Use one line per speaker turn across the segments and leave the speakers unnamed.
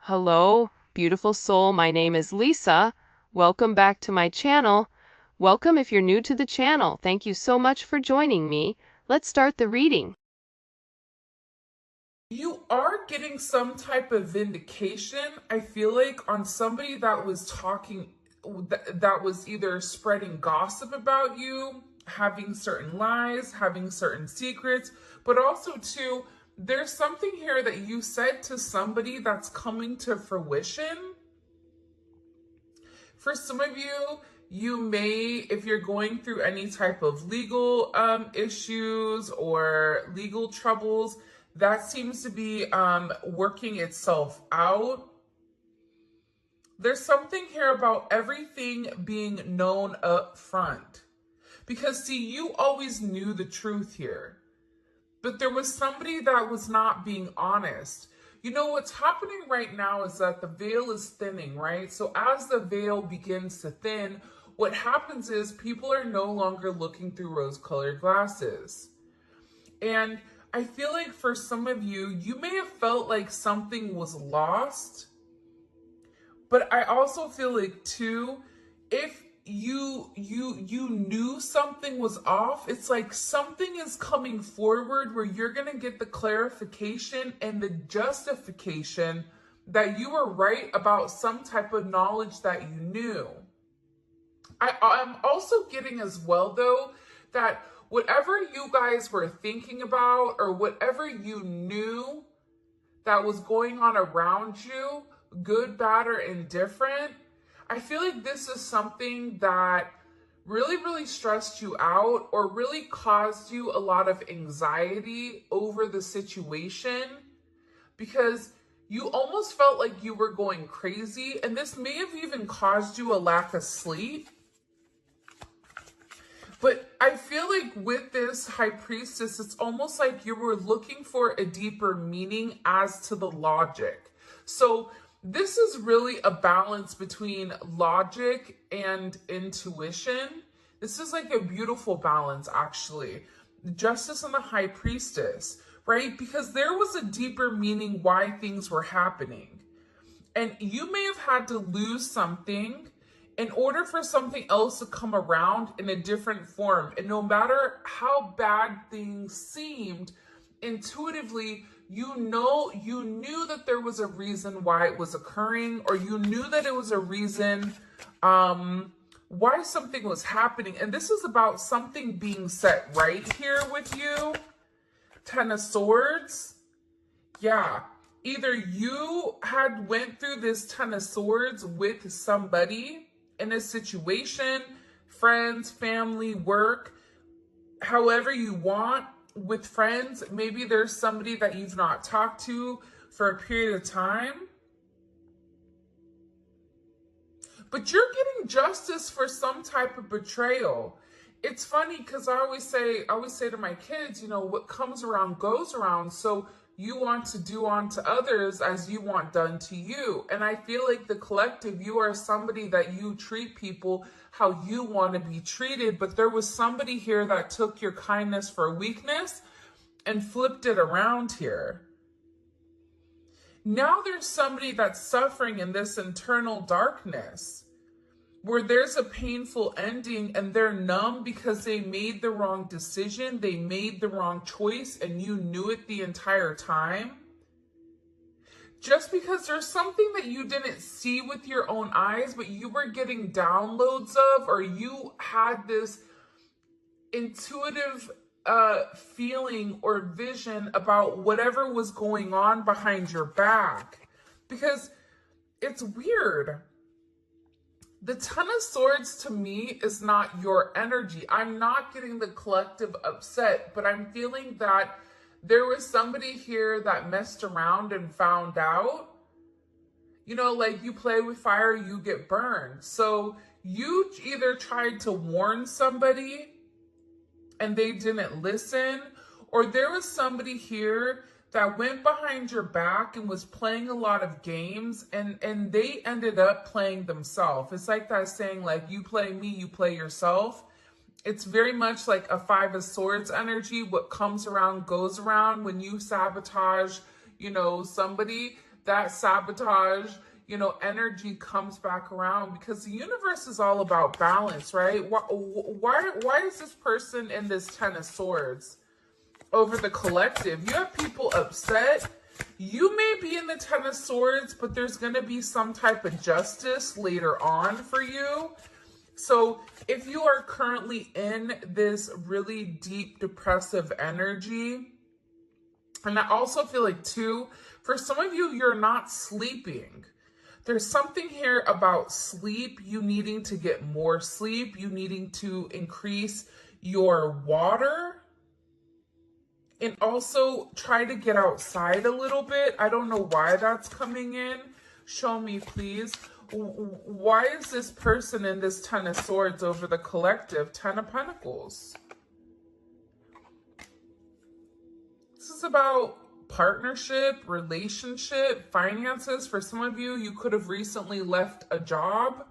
Hello, beautiful soul. My name is Lisa. Welcome back to my channel. Welcome if you're new to the channel. Thank you so much for joining me. Let's start the reading.
You are getting some type of vindication, I feel like, on somebody that was that was either spreading gossip about you, having certain lies, having certain secrets, but also, too, there's something here that you said to somebody that's coming to fruition. For some of you, you may, if you're going through any type of legal issues or legal troubles, that seems to be working itself out. There's something here about everything being known up front. Because, see, you always knew the truth here. But there was somebody that was not being honest. You know, what's happening right now is that the veil is thinning, right? So as the veil begins to thin, what happens is people are no longer looking through rose-colored glasses. And I feel like for some of you, you may have felt like something was lost. But I also feel like, too, if you knew something was off, it's like something is coming forward where you're going to get the clarification and the justification that you were right about some type of knowledge that you knew. I'm also getting as well, though, that whatever you guys were thinking about or whatever you knew that was going on around you, good, bad, or indifferent, I feel like this is something that really, really stressed you out or really caused you a lot of anxiety over the situation because you almost felt like you were going crazy, and this may have even caused you a lack of sleep. But I feel like with this High Priestess, it's almost like you were looking for a deeper meaning as to the logic. So this is really a balance between logic and intuition. This is like a beautiful balance, actually. Justice and the High Priestess, right? Because there was a deeper meaning why things were happening. And you may have had to lose something in order for something else to come around in a different form. And no matter how bad things seemed, intuitively, you knew that there was a reason why it was occurring, or you knew that it was a reason why something was happening. And this is about something being set right here with you. Ten of Swords. Yeah. Either you had went through this Ten of Swords with somebody in a situation, friends, family, work, however you want. With friends, maybe there's somebody that you've not talked to for a period of time. But you're getting justice for some type of betrayal. It's funny because I always say to my kids, you know, what comes around goes around. So you want to do unto others as you want done to you. And I feel like the collective, you are somebody that you treat people how you want to be treated. But there was somebody here that took your kindness for weakness and flipped it around here. Now there's somebody that's suffering in this internal darkness where there's a painful ending and they're numb because they made the wrong decision, they made the wrong choice, and you knew it the entire time. Just because there's something that you didn't see with your own eyes, but you were getting downloads of, or you had this intuitive feeling or vision about whatever was going on behind your back. Because it's weird. The Ten of Swords to me is not your energy. I'm not getting the collective upset, but I'm feeling that there was somebody here that messed around and found out. You know, like you play with fire, you get burned. So you either tried to warn somebody and they didn't listen, or there was somebody here that went behind your back and was playing a lot of games, and they ended up playing themselves. It's like that saying, like, you play me, you play yourself. It's very much like a Five of Swords energy. What comes around goes around. When you sabotage, you know, somebody, that sabotage, energy comes back around, because the universe is all about balance, right? Why is this person in this Ten of Swords over the collective? You have people upset. You may be in the Ten of Swords, but there's going to be some type of justice later on for you. So if you are currently in this really deep depressive energy, and I also feel like too, for some of you, you're not sleeping. There's something here about sleep, you needing to get more sleep, you needing to increase your water, and also try to get outside a little bit. I don't know why that's coming in. Show me, please. Why is this person in this Ten of Swords over the collective? Ten of Pentacles. This is about partnership, relationship, finances. For some of you, you could have recently left a job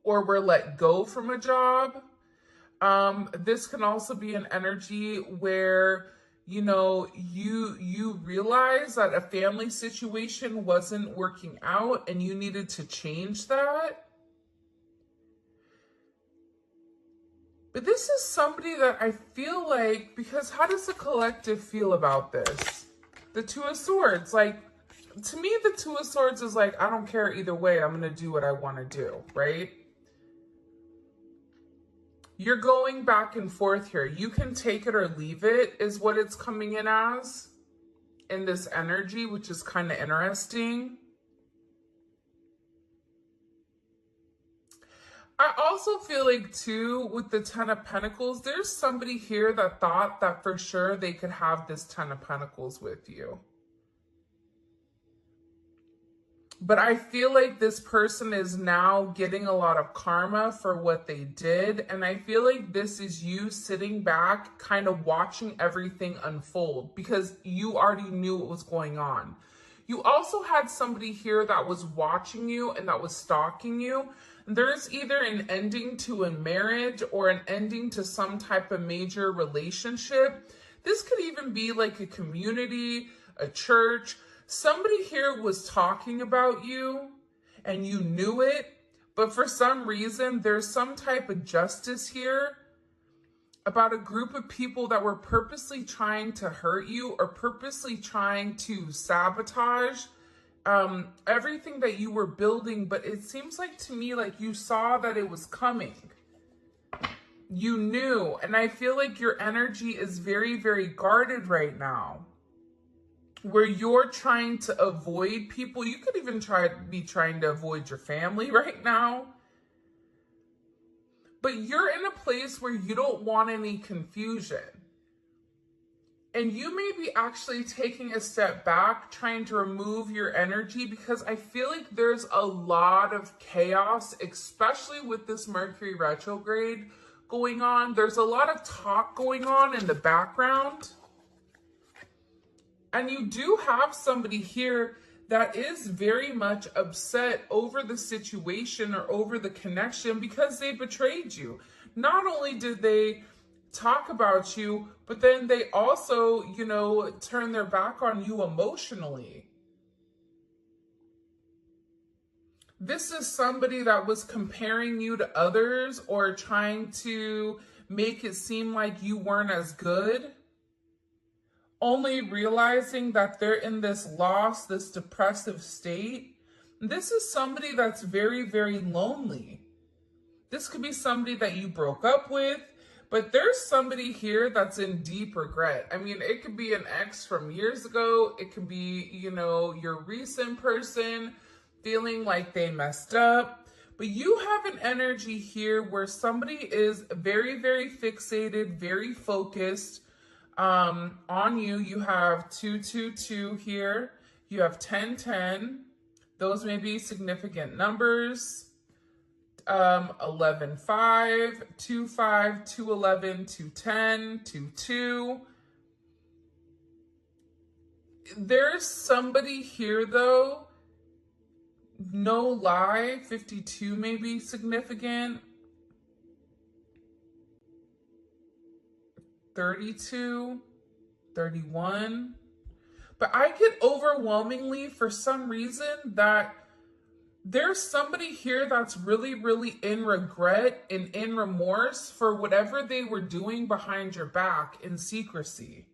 or were let go from a job. This can also be an energy where, you realize that a family situation wasn't working out and you needed to change that. But this is somebody that I feel like, because how does the collective feel about this? The Two of Swords, like, to me, the Two of Swords is like, I don't care either way. I'm going to do what I want to do, right? You're going back and forth here. You can take it or leave it is what it's coming in as in this energy, which is kind of interesting. I also feel like too, with the Ten of Pentacles, there's somebody here that thought that for sure they could have this Ten of Pentacles with you. But I feel like this person is now getting a lot of karma for what they did. And I feel like this is you sitting back, kind of watching everything unfold because you already knew what was going on. You also had somebody here that was watching you and that was stalking you. There's either an ending to a marriage or an ending to some type of major relationship. This could even be like a community, a church. Somebody here was talking about you and you knew it, but for some reason, there's some type of justice here about a group of people that were purposely trying to hurt you or purposely trying to sabotage everything that you were building. But it seems like to me, like you saw that it was coming. You knew, and I feel like your energy is very, very guarded right now, where you're trying to avoid people. You could even be trying to avoid your family right now. But you're in a place where you don't want any confusion. And you may be actually taking a step back, trying to remove your energy, because I feel like there's a lot of chaos, especially with this Mercury retrograde going on. There's a lot of talk going on in the background. And you do have somebody here that is very much upset over the situation or over the connection because they betrayed you. Not only did they talk about you, but then they also, turn their back on you emotionally. This is somebody that was comparing you to others or trying to make it seem like you weren't as good, only realizing that they're in this loss, this depressive state. This is somebody that's very, very lonely. This could be somebody that you broke up with, but there's somebody here that's in deep regret. I mean, it could be an ex from years ago. It could be, your recent person feeling like they messed up. But you have an energy here where somebody is very, very fixated, very focused on you. You have 222 here. You have 1010. Those may be significant numbers. 11 5, 2 5, 2 11, 2 10, 2 2. There's somebody here though, no lie, 52 may be significant. 32, 31. But I get overwhelmingly, for some reason, that there's somebody here that's really, really in regret and in remorse for whatever they were doing behind your back in secrecy.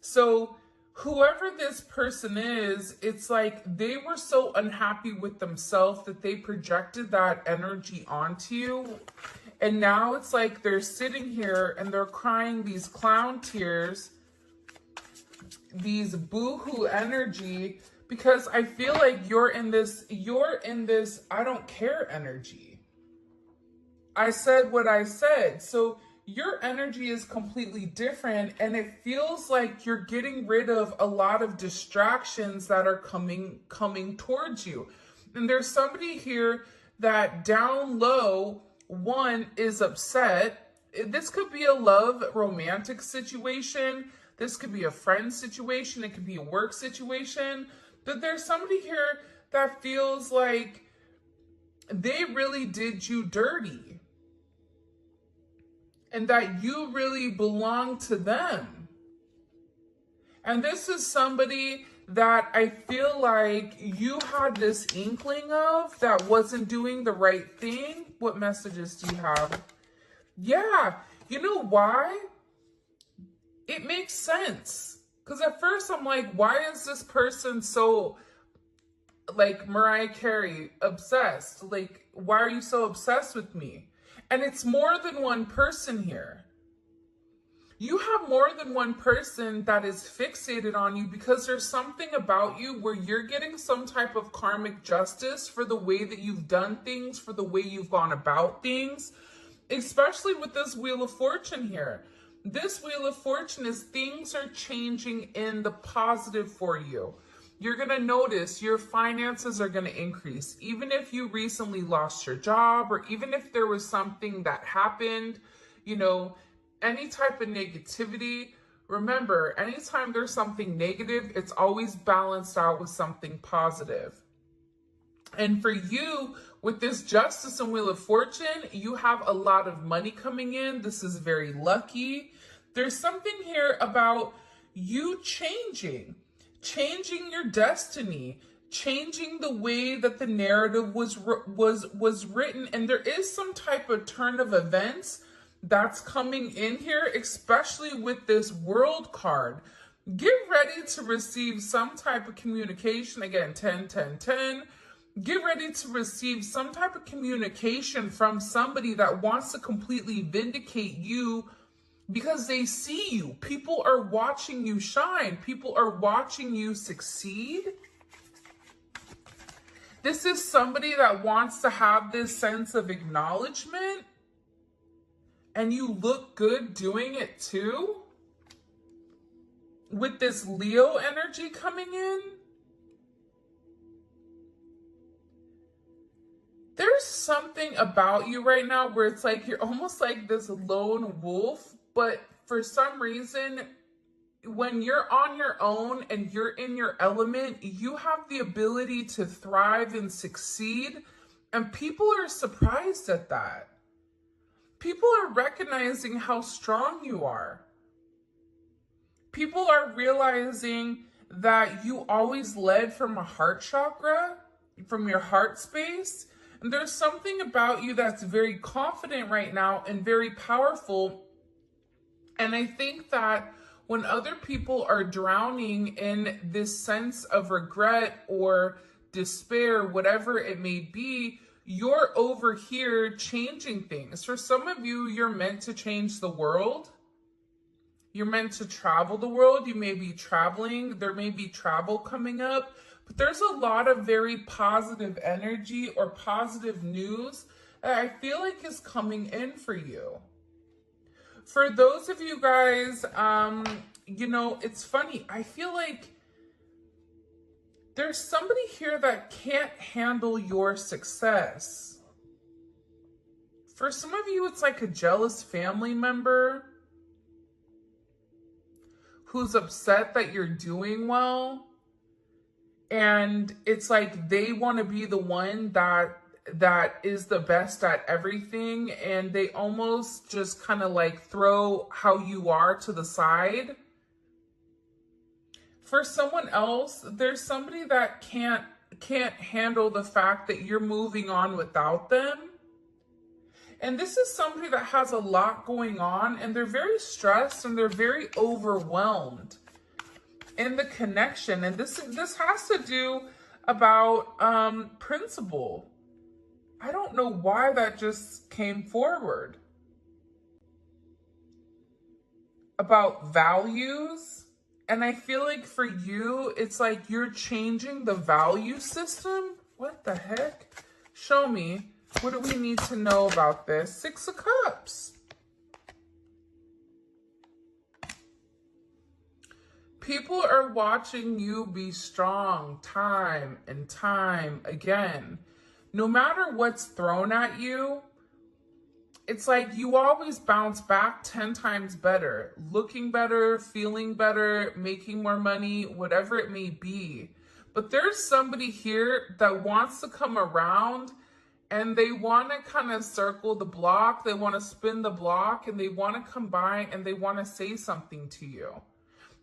So whoever this person is, it's like they were so unhappy with themselves that they projected that energy onto you. And now it's like they're sitting here and they're crying these clown tears, these boohoo energy, because I feel like you're in this I don't care energy. I said what I said. So your energy is completely different, and it feels like you're getting rid of a lot of distractions that are coming towards you. And there's somebody here that down low, one, is upset. This could be a love romantic situation. This could be a friend situation. It could be a work situation. But there's somebody here that feels like they really did you dirty and that you really belong to them. And this is somebody that I feel like you had this inkling of that wasn't doing the right thing. What messages do you have? Yeah, you know why? It makes sense. Because at first I'm like, why is this person so, like Mariah Carey, obsessed? Like, why are you so obsessed with me? And it's more than one person here. You have more than one person that is fixated on you because there's something about you where you're getting some type of karmic justice for the way that you've done things, for the way you've gone about things, especially with this Wheel of Fortune here. This Wheel of Fortune is things are changing in the positive for you. You're going to notice your finances are going to increase. Even if you recently lost your job, or even if there was something that happened, you know, any type of negativity. Remember, anytime there's something negative, it's always balanced out with something positive. And for you, with this Justice and Wheel of Fortune, you have a lot of money coming in. This is very lucky. There's something here about you changing your destiny, changing the way that the narrative was written. And there is some type of turn of events that's coming in here, especially with this World card. Get ready to receive some type of communication. Again, 10, 10, 10. Get ready to receive some type of communication from somebody that wants to completely vindicate you because they see you. People are watching you shine. People are watching you succeed. This is somebody that wants to have this sense of acknowledgement, and you look good doing it too. With this Leo energy coming in, there's something about you right now where it's like you're almost like this lone wolf, but for some reason, when you're on your own and you're in your element, you have the ability to thrive and succeed, and people are surprised at that. People are recognizing how strong you are. People are realizing that you always led from a heart chakra, from your heart space. And there's something about you that's very confident right now and very powerful. And I think that when other people are drowning in this sense of regret or despair, whatever it may be, you're over here changing things. For some of you, you're meant to change the world. You're meant to travel the world. You may be traveling. There may be travel coming up. But there's a lot of very positive energy or positive news that I feel like is coming in for you. For those of you guys, you know, it's funny. I feel like there's somebody here that can't handle your success. For some of you, it's like a jealous family member who's upset that you're doing well. And it's like they want to be the one that is the best at everything. And they almost just kind of like throw how you are to the side. For someone else, there's somebody that can't handle the fact that you're moving on without them. And this is somebody that has a lot going on, and they're very stressed and they're very overwhelmed in the connection. And this has to do about principle. I don't know why that just came forward. About values. And I feel like for you, it's like you're changing the value system. What the heck? Show me. What do we need to know about this? Six of Cups. People are watching you be strong time and time again. No matter what's thrown at you, it's like you always bounce back 10 times better, looking better, feeling better, making more money, whatever it may be. But there's somebody here that wants to come around and they want to kind of circle the block. They want to spin the block and they want to come by and they want to say something to you.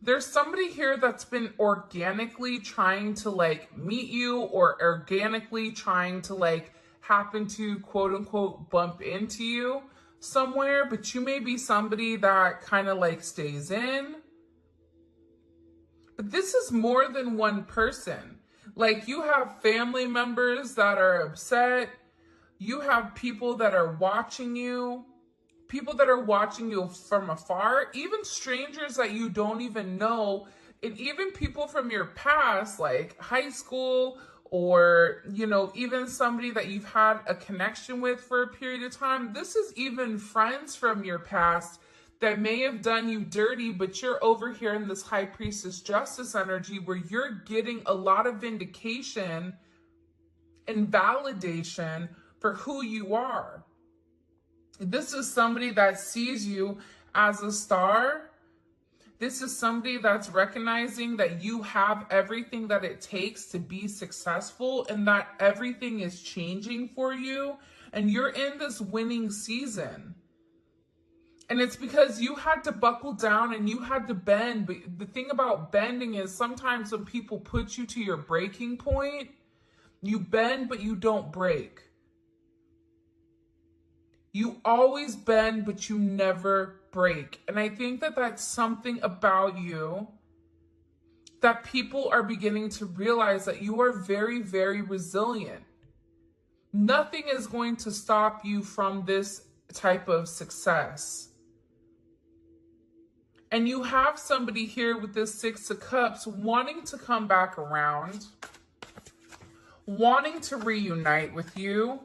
There's somebody here that's been organically trying to like meet you or organically trying to like happen to quote unquote bump into you somewhere, but you may be somebody that kind of like stays in. But this is more than one person. Like you have family members that are upset. You have people that are watching you. People that are watching you from afar, even strangers that you don't even know, and even people from your past, like high school, or, you know, even somebody that you've had a connection with for a period of time. This is even friends from your past that may have done you dirty, but you're over here in this High Priestess Justice energy where you're getting a lot of vindication and validation for who you are. This is somebody that sees you as a star. This is somebody that's recognizing that you have everything that it takes to be successful and that everything is changing for you. And you're in this winning season. And it's because you had to buckle down and you had to bend. But the thing about bending is sometimes when people put you to your breaking point, you bend, but you don't break. You always bend, but you never break. And I think that that's something about you that people are beginning to realize, that you are very, very resilient. Nothing is going to stop you from this type of success. And you have somebody here with this Six of Cups wanting to come back around, wanting to reunite with you,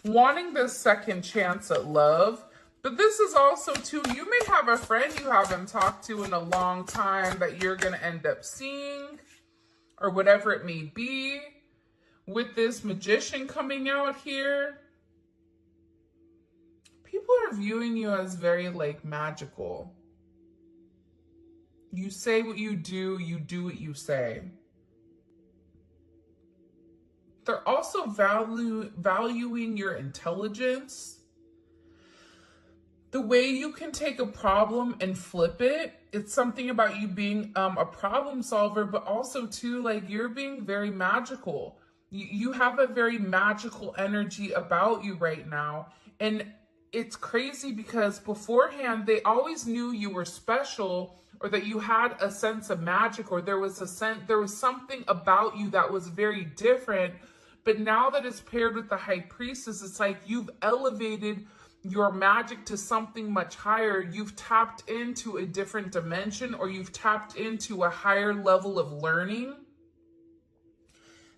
wanting this second chance at love. But this is also too, you may have a friend you haven't talked to in a long time that you're going to end up seeing, or whatever it may be, with this Magician coming out here. People are viewing you as very like magical. You say what you do what you say. They're also valuing your intelligence. The way you can take a problem and flip it. It's something about you being a problem solver, but also too, like you're being very magical. You have a very magical energy about you right now. And it's crazy because beforehand, they always knew you were special, or that you had a sense of magic, or there was something about you that was very different. But now that it's paired with the High Priestess, it's like you've elevated your magic to something much higher. You've tapped into a different dimension, or you've tapped into a higher level of learning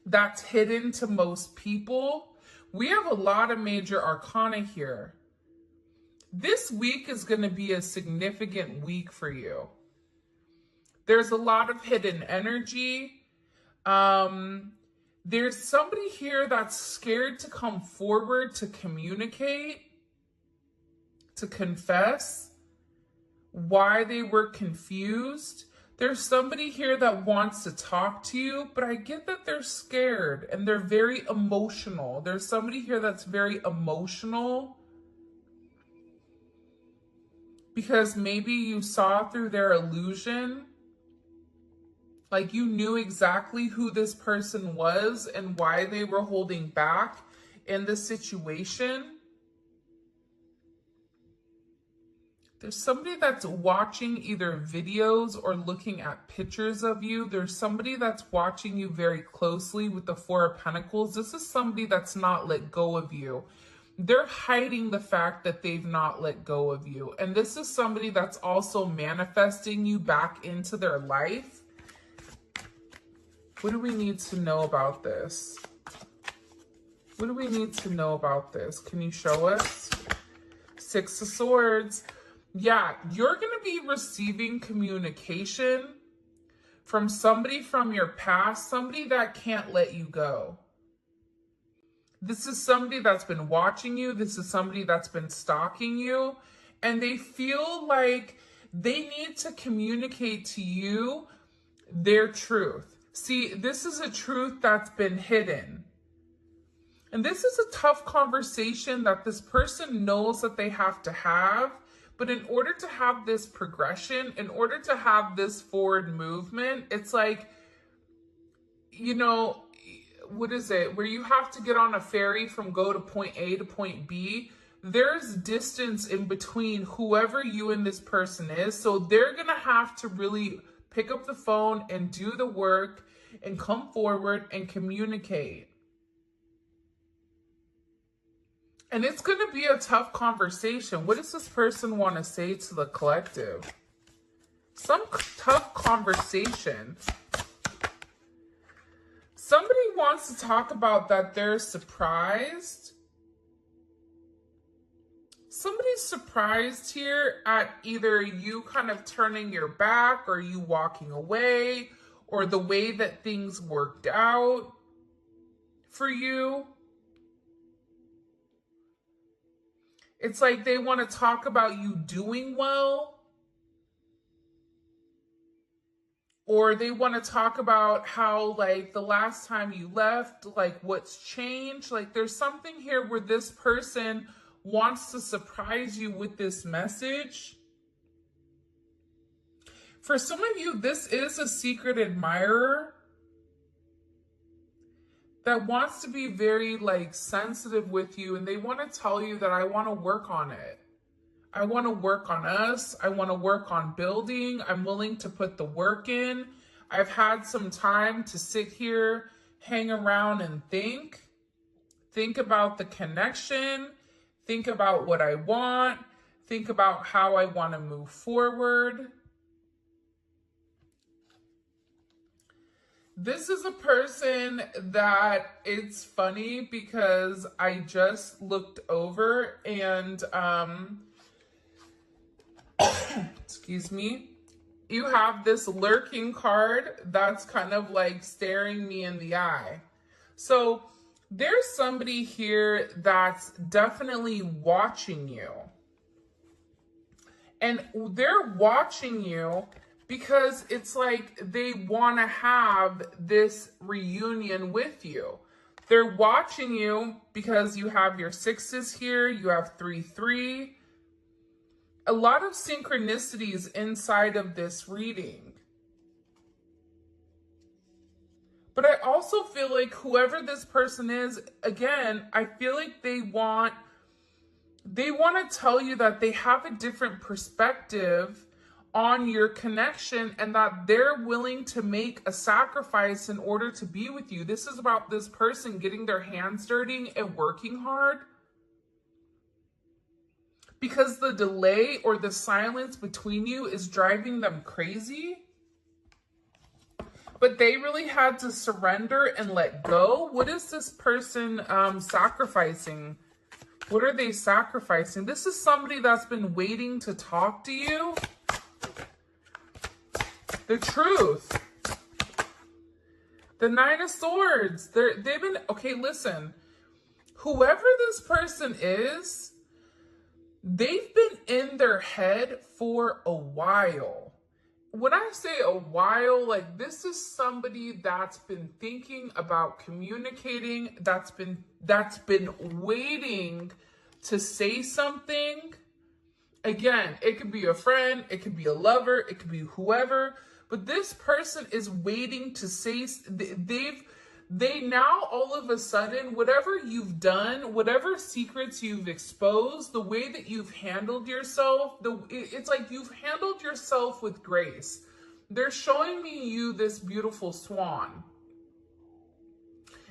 that's hidden to most people. We have a lot of major arcana here. This week is going to be a significant week for you. There's a lot of hidden energy. There's somebody here that's scared to come forward to communicate, to confess why they were confused. There's somebody here that wants to talk to you, but I get that they're scared and they're very emotional. There's somebody here that's very emotional because maybe you saw through their illusion. Like you knew exactly who this person was and why they were holding back in the situation. There's somebody that's watching either videos or looking at pictures of you. There's somebody that's watching you very closely with the Four of Pentacles. This is somebody that's not let go of you. They're hiding the fact that they've not let go of you. And this is somebody that's also manifesting you back into their life. What do we need to know about this? What do we need to know about this? Can you show us? Six of Swords. Yeah, you're going to be receiving communication from somebody from your past, somebody that can't let you go. This is somebody that's been watching you. This is somebody that's been stalking you. And they feel like they need to communicate to you their truth. See, this is a truth that's been hidden. And this is a tough conversation that this person knows that they have to have. But in order to have this progression, in order to have this forward movement, it's like, you know, what is it? Where you have to get on a ferry from go to point A to point B. There's distance in between whoever you and this person is. So they're going to have to really pick up the phone and do the work and come forward and communicate. And it's going to be a tough conversation. What does this person want to say to the collective? Some tough conversation. Somebody wants to talk about that they're surprised. Somebody's surprised here at either you kind of turning your back or you walking away or the way that things worked out for you. It's like they want to talk about you doing well. Or they want to talk about how, like, the last time you left, like, what's changed. Like, there's something here where this person wants to surprise you with this message. For some of you, this is a secret admirer that wants to be very, like, sensitive with you, and they want to tell you that I want to work on it. I want to work on us. I want to work on building. I'm willing to put the work in. I've had some time to sit here, hang around and think. Think about the connection. Think about what I want. Think about how I want to move forward. This is a person that it's funny because I just looked over and, excuse me, you have this lurking card that's kind of like staring me in the eye. So there's somebody here that's definitely watching you. And they're watching you because it's like they want to have this reunion with you. They're watching you because you have your sixes here, you have 3-3. A lot of synchronicities inside of this reading. But I also feel like whoever this person is, again, I feel like they want to tell you that they have a different perspective on your connection and that they're willing to make a sacrifice in order to be with you. This is about this person getting their hands dirty and working hard. Because the delay or the silence between you is driving them crazy. But they really had to surrender and let go. What is this person sacrificing? What are they sacrificing? This is somebody that's been waiting to talk to you. The truth. The Nine of Swords. They've been, okay, listen. Whoever this person is, they've been in their head for a while. When I say a while, like this is somebody that's been thinking about communicating, that's been waiting to say something. Again, it could be a friend, it could be a lover, it could be whoever, But this person is waiting to say, they now all of a sudden, whatever you've done, whatever secrets you've exposed, the way that you've handled yourself, it's like you've handled yourself with grace. They're showing me you this beautiful swan.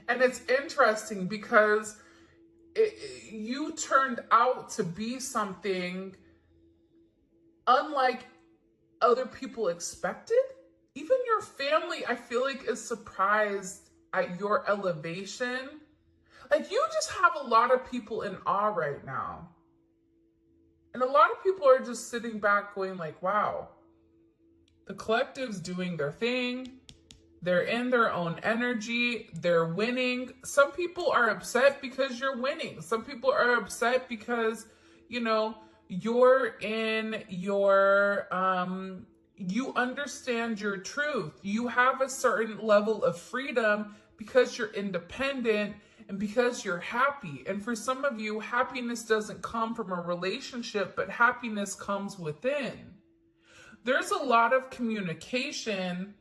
And it's interesting because you turned out to be something unlike other people expected. Even your family, I feel like, is surprised at your elevation. Like, you just have a lot of people in awe right now. And a lot of people are just sitting back going like, wow, the collective's doing their thing. They're in their own energy. They're winning. Some people are upset because you're winning. Some people are upset because, you know, you're in your, you understand your truth. You have a certain level of freedom because you're independent and because you're happy. And for some of you, happiness doesn't come from a relationship, but happiness comes within. There's a lot of communication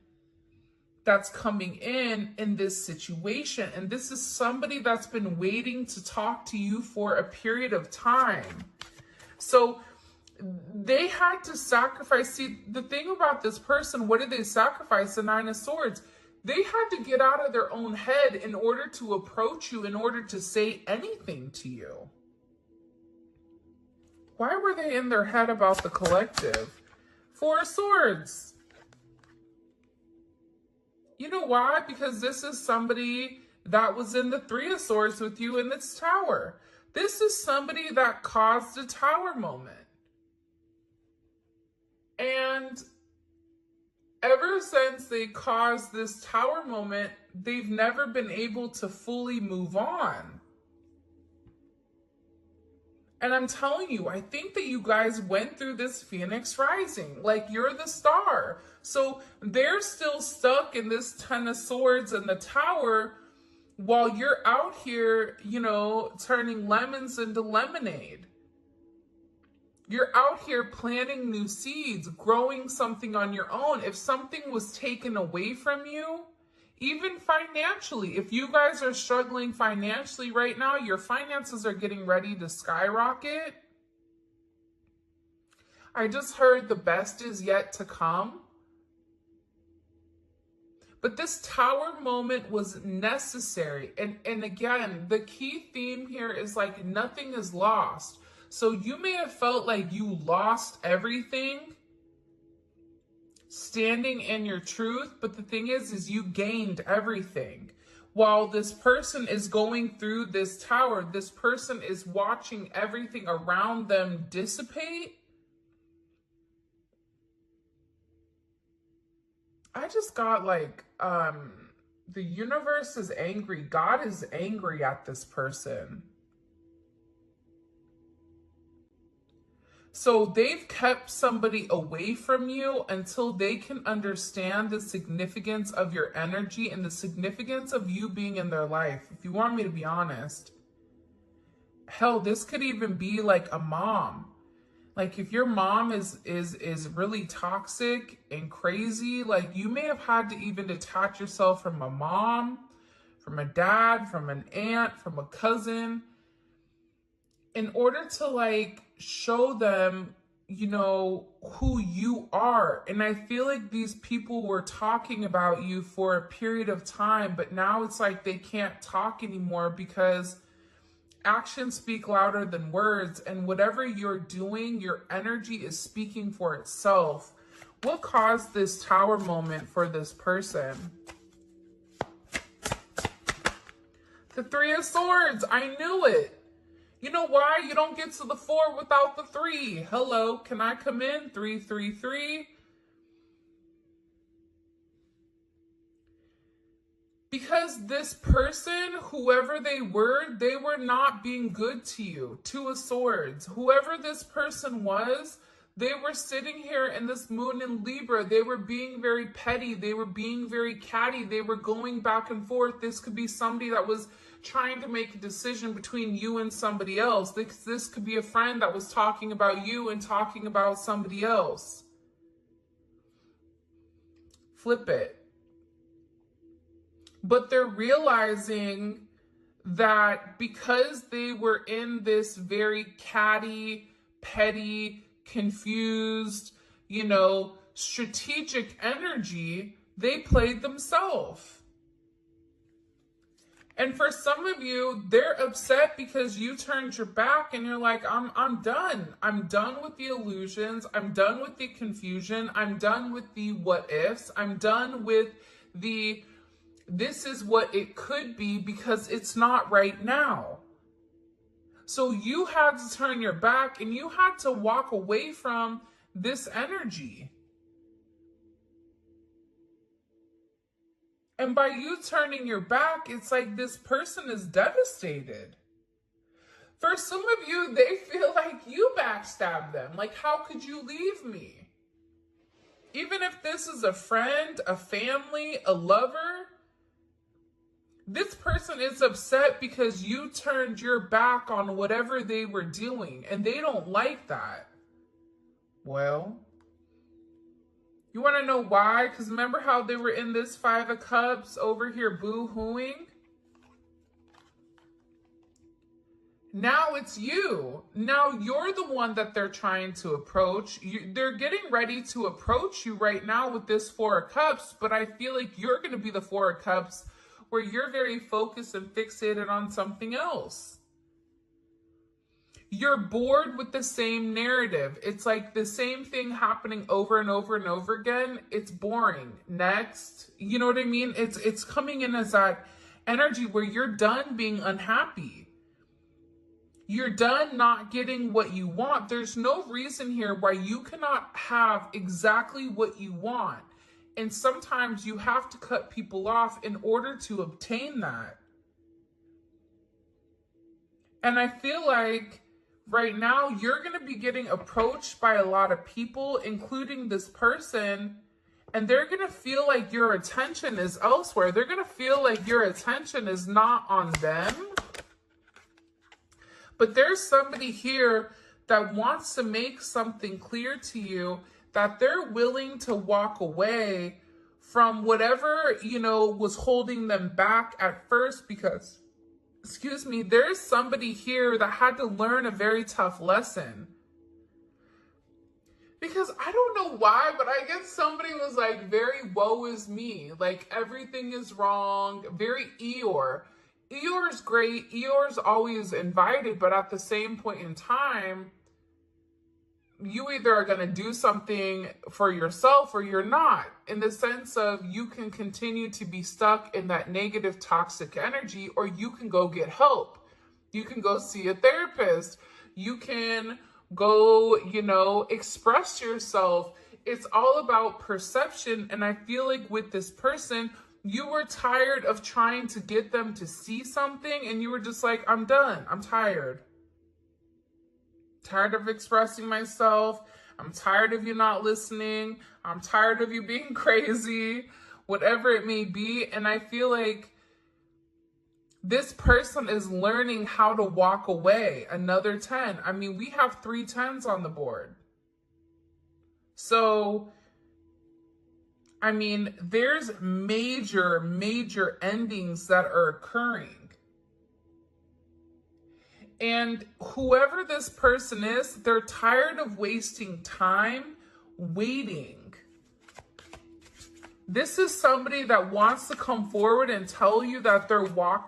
that's coming in this situation. And this is somebody that's been waiting to talk to you for a period of time. So they had to sacrifice. See, the thing about this person, what did they sacrifice? The Nine of Swords. They had to get out of their own head in order to approach you, in order to say anything to you. Why were they in their head about the collective? Four of Swords. You know why? Because this is somebody that was in the Three of Swords with you in this tower. This is somebody that caused a tower moment. And ever since they caused this tower moment, they've never been able to fully move on. And I'm telling you, I think that you guys went through this Phoenix rising. Like, you're the star. So they're still stuck in this Ten of Swords and the tower while you're out here, you know, turning lemons into lemonade. You're out here planting new seeds, growing something on your own. If something was taken away from you, even financially, if you guys are struggling financially right now, your finances are getting ready to skyrocket. I just heard the best is yet to come. But this tower moment was necessary. And again, the key theme here is like nothing is lost. So you may have felt like you lost everything standing in your truth, but the thing is you gained everything. While this person is going through this tower, this person is watching everything around them dissipate. I just got like, the universe is angry. God is angry at this person. So they've kept somebody away from you until they can understand the significance of your energy and the significance of you being in their life. If you want me to be honest, hell, this could even be like a mom. Like if your mom is really toxic and crazy, like you may have had to even detach yourself from a mom, from a dad, from an aunt, from a cousin, in order to like show them, you know, who you are. And I feel like these people were talking about you for a period of time, but now it's like they can't talk anymore because actions speak louder than words. And whatever you're doing, your energy is speaking for itself. What caused this tower moment for this person? The Three of Swords. I knew it. You know why? You don't get to the 4 without the 3. Hello, can I come in? 333. Because this person, whoever they were not being good to you. 2 of Swords. Whoever this person was, they were sitting here in this moon in Libra. They were being very petty. They were being very catty. They were going back and forth. This could be somebody that was trying to make a decision between you and somebody else. This could be a friend that was talking about you and talking about somebody else. flip it. But they're realizing that because they were in this very catty, petty, confused, strategic energy, they played themselves. And for some of you, they're upset because you turned your back and you're like, I'm done. I'm done with the illusions. I'm done with the confusion. I'm done with the what ifs. I'm done with the this is what it could be because it's not right now. So you had to turn your back and you had to walk away from this energy. And by you turning your back, it's like this person is devastated. For some of you, they feel like you backstabbed them. Like, how could you leave me? Even if this is a friend, a family, a lover, this person is upset because you turned your back on whatever they were doing, and they don't like that. Well, you want to know why? Because remember how they were in this Five of Cups over here boo-hooing? Now it's you. Now you're the one that they're trying to approach. They're getting ready to approach you right now with this Four of Cups, but I feel like you're going to be the Four of Cups where you're very focused and fixated on something else. You're bored with the same narrative. It's like the same thing happening over and over and over again. It's boring. Next. You know what I mean? It's coming in as that energy where you're done being unhappy. You're done not getting what you want. There's no reason here why you cannot have exactly what you want. And sometimes you have to cut people off in order to obtain that. And I feel like right now you're going to be getting approached by a lot of people, including this person, and they're going to feel like your attention is elsewhere. They're going to feel like your attention is not on them. But there's somebody here that wants to make something clear to you, that they're willing to walk away from whatever, was holding them back at first because, there's somebody here that had to learn a very tough lesson. Because I don't know why, but I guess somebody was like very woe is me. Like everything is wrong, very Eeyore. Eeyore's great. Eeyore's always invited, but at the same point in time, you either are going to do something for yourself or you're not, in the sense of you can continue to be stuck in that negative, toxic energy, or you can go get help. You can go see a therapist. You can go, express yourself. It's all about perception. And I feel like with this person, you were tired of trying to get them to see something, and you were just like, I'm done. I'm tired. Tired of expressing myself. I'm tired of you not listening. I'm tired of you being crazy, whatever it may be. And I feel like this person is learning how to walk away. Another 10. I mean, we have 3 10s on the board. So, I mean, there's major, major endings that are occurring. And whoever this person is, they're tired of wasting time waiting. This is somebody that wants to come forward and tell you that they're walking